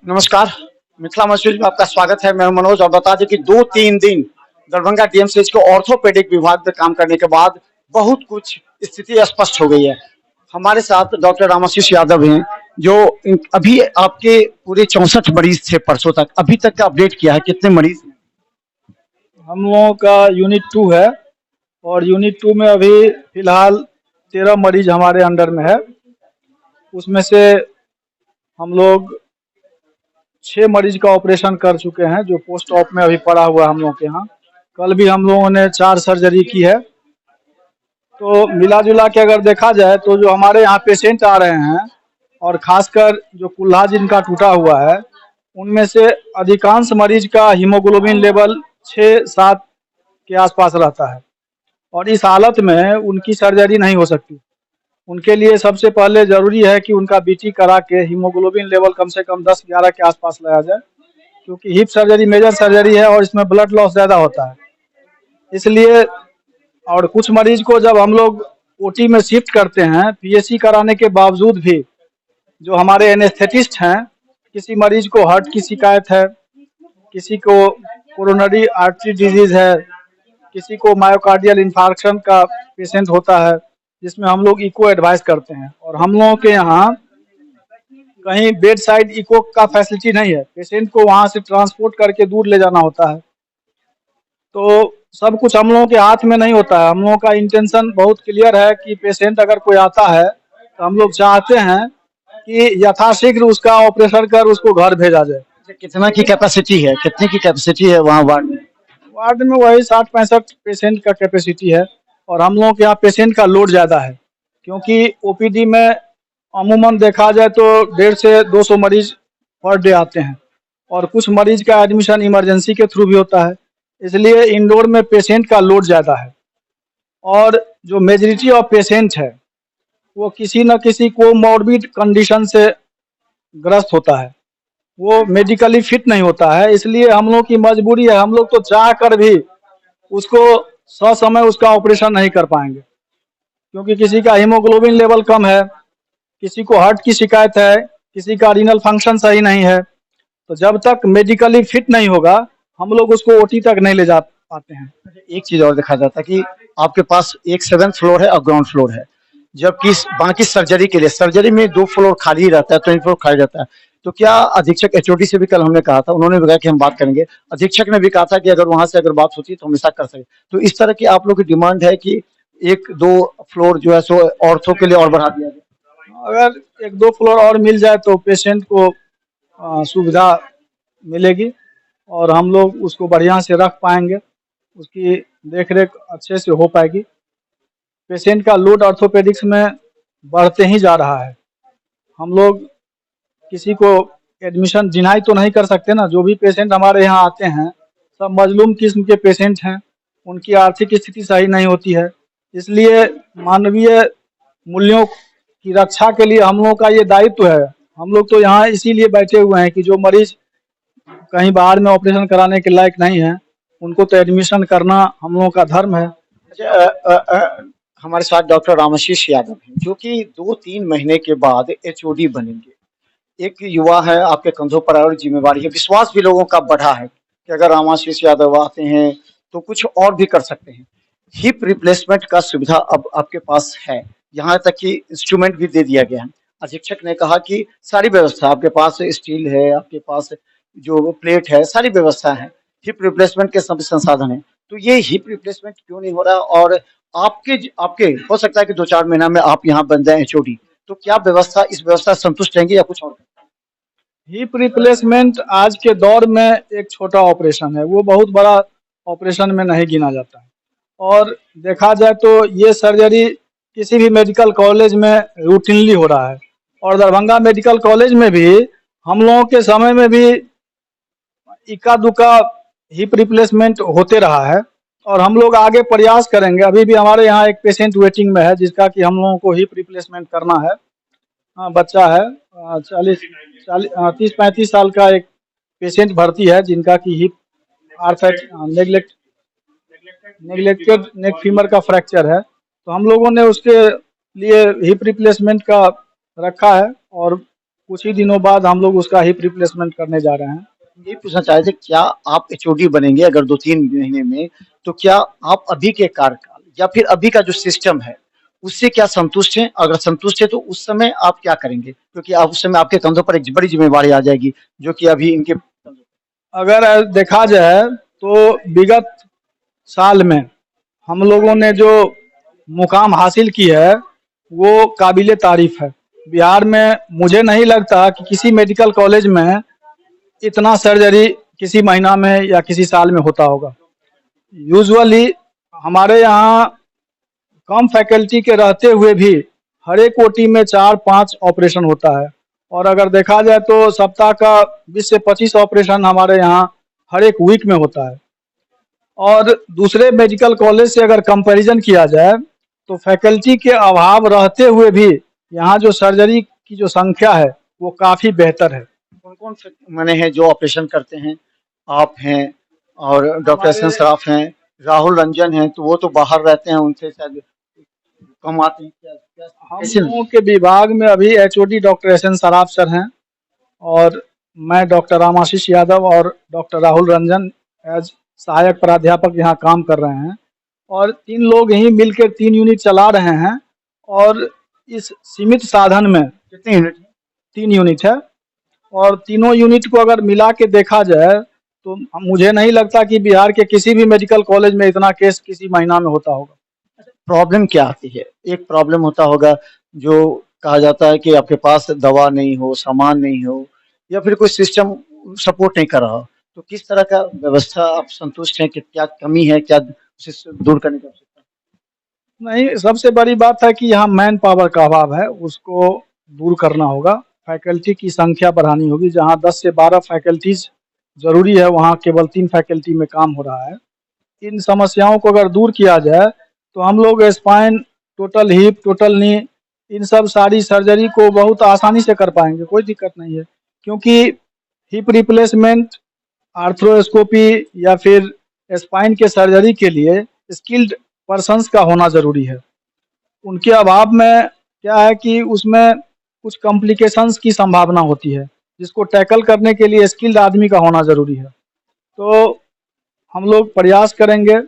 नमस्कार। मिथिला मसूरी में आपका स्वागत है। मैं मनोज और बता दें कि 2-3 दिन दरभंगा डीएमसीएच के ऑर्थोपेडिक विभाग में काम करने के बाद बहुत कुछ स्थिति स्पष्ट हो गई है। हमारे साथ डॉक्टर रामाशीष यादव हैं जो अभी आपके पूरे 64 मरीज थे परसों तक, अभी तक का अपडेट किया है, कितने मरीज हैं? हम लोगों का यूनिट 2 है और यूनिट 2 में अभी फिलहाल 13 मरीज हमारे अंडर में है। उसमें से हम लोग 6 मरीज का ऑपरेशन कर चुके हैं जो पोस्ट ऑप में अभी पड़ा हुआ है हम लोग के यहाँ। कल भी हम लोगों ने 4 सर्जरी की है। तो मिला जुला के अगर देखा जाए तो जो हमारे यहाँ पेशेंट आ रहे हैं और खासकर जो कुल्हा जिनका टूटा हुआ है उनमें से अधिकांश मरीज का हीमोग्लोबिन लेवल 6-7 के आसपास रहता है और इस हालत में उनकी सर्जरी नहीं हो सकती। उनके लिए सबसे पहले ज़रूरी है कि उनका बीटी करा के हीमोग्लोबिन लेवल कम से कम 10-11 के आसपास लाया जाए, क्योंकि हिप सर्जरी मेजर सर्जरी है और इसमें ब्लड लॉस ज़्यादा होता है। इसलिए और कुछ मरीज को जब हम लोग ओटी में शिफ्ट करते हैं पीएससी कराने के बावजूद भी जो हमारे एनेस्थेटिस्ट हैं, किसी मरीज को हार्ट की शिकायत है, किसी को कोरोनरी आर्टरी डिजीज है, किसी को मायोकार्डियल इंफार्क्शन का पेशेंट होता है जिसमें हम लोग इको एडवाइस करते हैं। और हम लोगों के यहाँ कहीं बेड साइड इको का फैसिलिटी नहीं है, पेशेंट को वहाँ से ट्रांसपोर्ट करके दूर ले जाना होता है। तो सब कुछ हम लोगों के हाथ में नहीं होता है। हम लोगों का इंटेंशन बहुत क्लियर है कि पेशेंट अगर कोई आता है तो हम लोग चाहते हैं कि यथाशीघ्र उसका ऑपरेशन कर उसको घर भेजा जाए। कितना की कैपेसिटी है, कितनी की कैपेसिटी है वहाँ वार्ड में? वार्ड में वही 60-65 पेशेंट का कैपेसिटी है और हम लोगों के यहाँ पेशेंट का लोड ज़्यादा है, क्योंकि ओपीडी में अमूमन देखा जाए तो 150 से 200 मरीज पर डे आते हैं और कुछ मरीज का एडमिशन इमरजेंसी के थ्रू भी होता है। इसलिए इंडोर में पेशेंट का लोड ज़्यादा है और जो मेजॉरिटी ऑफ पेशेंट है वो किसी न किसी को मॉर्बिड कंडीशन से ग्रस्त होता है, वो मेडिकली फिट नहीं होता है। इसलिए हम लोग की मजबूरी है, हम लोग तो चाह कर भी उसको ससमय उसका ऑपरेशन नहीं कर पाएंगे, क्योंकि किसी का हीमोग्लोबिन लेवल कम है, किसी को हार्ट की शिकायत है, किसी का रीनल फंक्शन सही नहीं है। तो जब तक मेडिकली फिट नहीं होगा हम लोग उसको ओटी तक नहीं ले जा पाते हैं। एक चीज और देखा जाता है कि आपके पास एक 7th फ्लोर है और ग्राउंड फ्लोर है, जबकि बाकी सर्जरी के लिए सर्जरी में 2 फ्लोर खाली रहता है, 20 फ्लोर खाली रहता है। तो क्या अधीक्षक एचओडी से भी कल हमने कहा था, उन्होंने भी कहा कि हम बात करेंगे, अधीक्षक ने भी कहा था कि अगर वहां से अगर बात होती है तो हम ऐसा कर सके। तो इस तरह की आप लोग की डिमांड है कि 1-2 फ्लोर जो है सो ऑर्थो के लिए और बढ़ा दिया जाए? अगर 1-2 फ्लोर और मिल जाए तो पेशेंट को सुविधा मिलेगी और हम लोग उसको बढ़िया से रख पाएंगे, उसकी देख रेख अच्छे से हो पाएगी। पेशेंट का लोड ऑर्थोपेडिक्स में बढ़ते ही जा रहा है। हम लोग किसी को एडमिशन डिनाई तो नहीं कर सकते ना। जो भी पेशेंट हमारे यहाँ आते हैं सब मजलूम किस्म के पेशेंट हैं, उनकी आर्थिक स्थिति सही नहीं होती है। इसलिए मानवीय मूल्यों की रक्षा के लिए हम लोगों का ये दायित्व है। हम लोग तो यहाँ इसीलिए बैठे हुए हैं कि जो मरीज कहीं बाहर में ऑपरेशन कराने के लायक नहीं है उनको तो एडमिशन करना हम लोगों का धर्म है। अच्छा, हमारे साथ डॉक्टर रामाशीष यादव हैं जो कि 2-3 महीने के बाद एचओडी बनेंगे। एक युवा है, आपके कंधों पर और जिम्मेवारी है, विश्वास भी लोगों का बढ़ा है कि अगर रामाशीष यादव आते हैं तो कुछ और भी कर सकते हैं। हिप रिप्लेसमेंट का सुविधा अब आपके पास है, यहाँ तक कि इंस्ट्रूमेंट भी दे दिया गया है। अधीक्षक ने कहा कि सारी व्यवस्था आपके पास, स्टील है आपके पास, जो प्लेट है, सारी व्यवस्था है, हिप रिप्लेसमेंट के सभी संसाधन है। तो ये हिप रिप्लेसमेंट क्यों नहीं हो रहा? और आपके आपके हो सकता है कि 2-4 महीना में आप यहाँ बन जाए एचओडी, तो क्या व्यवस्था, इस व्यवस्था से संतुष्ट रहेंगे या कुछ और? हिप रिप्लेसमेंट आज के दौर में एक छोटा ऑपरेशन है, वो बहुत बड़ा ऑपरेशन में नहीं गिना जाता है। और देखा जाए तो ये सर्जरी किसी भी मेडिकल कॉलेज में रूटीनली हो रहा है और दरभंगा मेडिकल कॉलेज में भी हम लोगों के समय में भी इक्का दुक्का हिप रिप्लेसमेंट होते रहा है और हम लोग आगे प्रयास करेंगे। अभी भी हमारे यहाँ एक पेशेंट वेटिंग में है जिसका कि हम लोगों को हिप रिप्लेसमेंट करना है। हाँ, बच्चा है, 30-35 साल का एक पेशेंट भर्ती है जिनका कि हिप आर्थराइट नेग्लेक्टेड नेक फीमर का फ्रैक्चर है। तो हम लोगों ने उसके लिए हिप रिप्लेसमेंट का रखा है और कुछ ही दिनों बाद हम लोग उसका हिप रिप्लेसमेंट करने जा रहे हैं। ये पूछना चाह रहे थे, क्या आप एचओडी बनेंगे अगर 2-3 महीने में, तो क्या आप अभी के कार्यकाल या फिर अभी का जो सिस्टम है, उससे क्या संतुष्ट हैं? अगर संतुष्ट हैं, तो उस समय आप क्या करेंगे? क्योंकि आप उस समय आपके कंधों पर एक बड़ी ज़िम्मेवारी आ जाएगी, जो कि अभी इनके अगर देखा जाए तो विगत साल में हम लोगों ने जो मुकाम हासिल की है वो काबिले तारीफ है। बिहार में मुझे नहीं लगता कि किसी मेडिकल कॉलेज में इतना सर्जरी किसी महीना में या किसी साल में होता होगा। यूजुअली हमारे यहाँ कम फैकल्टी के रहते हुए भी हर एक ओटी में 4-5 ऑपरेशन होता है, और अगर देखा जाए तो सप्ताह का 20 से 25 ऑपरेशन हमारे यहाँ हर एक वीक में होता है। और दूसरे मेडिकल कॉलेज से अगर कंपैरिजन किया जाए तो फैकल्टी के अभाव रहते हुए भी यहाँ जो सर्जरी की जो संख्या है वो काफ़ी बेहतर है। कौन-कौन से माने हैं जो ऑपरेशन करते हैं? आप हैं और डॉक्टर एस एन सराफ हैं, राहुल रंजन हैं, तो वो तो बाहर रहते हैं, उनसे शायद कम आते हैं। क्या क्या हम कैसे? लोगों के विभाग में अभी HOD doctor S N Saraf sir हैं, और मैं डॉक्टर रामाशीष यादव और डॉक्टर राहुल रंजन एज सहायक प्राध्यापक यहाँ काम कर रहे हैं, और 3 लोग ही मिलकर 3 यूनिट चला रहे हैं। और इस सीमित साधन में कितने यूनिट? 3 यूनिट है, और तीनों यूनिट को अगर मिला के देखा जाए तो मुझे नहीं लगता कि बिहार के किसी भी मेडिकल कॉलेज में इतना केस किसी महीना में होता होगा। प्रॉब्लम क्या आती है? एक प्रॉब्लम होता होगा जो कहा जाता है कि आपके पास दवा नहीं हो, सामान नहीं हो, या फिर कोई सिस्टम सपोर्ट नहीं कर रहा हो। तो किस तरह का व्यवस्था आप संतुष्ट हैं कि क्या कमी है, क्या उसे दूर करने की आवश्यकता है? नहीं, सबसे बड़ी बात है कि यहाँ मैन पावर का अभाव है, उसको दूर करना होगा। फैकल्टी की संख्या बढ़ानी होगी। जहाँ 10 से 12 फैकल्टीज़ ज़रूरी है, वहाँ केवल 3 फैकल्टी में काम हो रहा है। इन समस्याओं को अगर दूर किया जाए तो हम लोग spine, total hip, total knee, इन सब सारी सर्जरी को बहुत आसानी से कर पाएंगे, कोई दिक्कत नहीं है। क्योंकि हिप रिप्लेसमेंट, आर्थ्रोस्कोपी या फिर स्पाइन के सर्जरी के लिए स्किल्ड पर्सन्स का होना ज़रूरी है। उनके अभाव में क्या है कि उसमें कुछ कॉम्प्लिकेशंस की संभावना होती है, जिसको टैकल करने के लिए स्किल्ड आदमी का होना ज़रूरी है। तो हम लोग प्रयास करेंगे,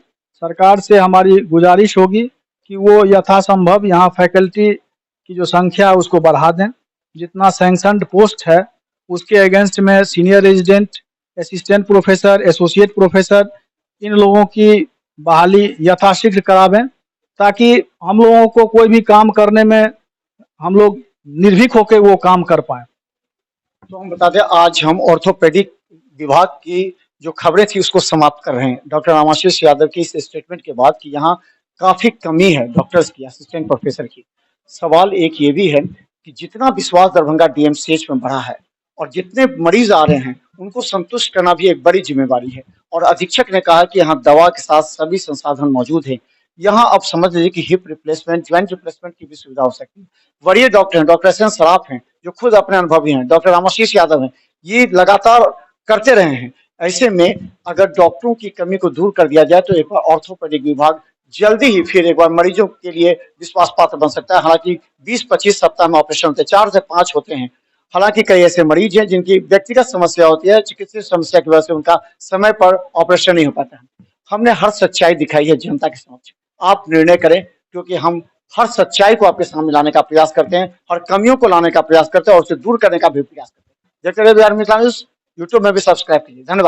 सरकार से हमारी गुजारिश होगी कि वो यथासंभव यहाँ फैकल्टी की जो संख्या है उसको बढ़ा दें। जितना सैंक्शनड पोस्ट है उसके अगेंस्ट में senior resident, assistant professor, associate professor, इन लोगों की बहाली यथाशीघ्र करावें, ताकि हम लोगों को कोई भी काम करने में हम लोग निर्भीक होकर वो काम कर पाएँ। तो हम बता दें, आज हम ऑर्थोपेडिक विभाग की जो खबरें थी उसको समाप्त कर रहे हैं। डॉक्टर रामाशीष यादव की इस स्टेटमेंट के बाद कि यहाँ काफ़ी कमी है डॉक्टर्स की, असिस्टेंट प्रोफेसर की। सवाल एक ये भी है कि जितना विश्वास दरभंगा डीएमसीएच में बढ़ा है और जितने मरीज आ रहे हैं, उनको संतुष्ट करना भी एक बड़ी जिम्मेवारी है। और अधीक्षक ने कहा कि यहाँ दवा के साथ सभी संसाधन मौजूद हैं। यहाँ अब समझ लीजिए कि हिप रिप्लेसमेंट, ज्वाइंट रिप्लेसमेंट की भी सुविधा हो सकती है। वरीय डॉक्टर हैं, डॉक्टर एस एन सराफ हैं, जो खुद अपने अनुभवी हैं, डॉक्टर रामाशीष यादव हैं, ये लगातार करते रहे हैं। ऐसे में अगर डॉक्टरों की कमी को दूर कर दिया जाए तो एक बार ऑर्थोपेडिक विभाग जल्दी ही फिर एक बार मरीजों के लिए विश्वास पात्र बन सकता है। हालांकि 20-25 सप्ताह में ऑपरेशन होते हैं, 4 से 5 होते हैं। हालांकि कई ऐसे मरीज हैं जिनकी व्यक्तिगत समस्या होती है, चिकित्सीय समस्या की वजह से उनका समय पर ऑपरेशन नहीं हो पाता है। हमने हर सच्चाई दिखाई है जनता के समक्ष। आप निर्णय करें, क्योंकि हम हर सच्चाई को आपके सामने लाने का प्रयास करते हैं, हर कमियों को लाने का प्रयास करते हैं और उसे दूर करने का भी प्रयास करते हैं। देखते रहिए बिहार मिथिला न्यूज़, यूट्यूब में भी सब्सक्राइब कीजिए। धन्यवाद।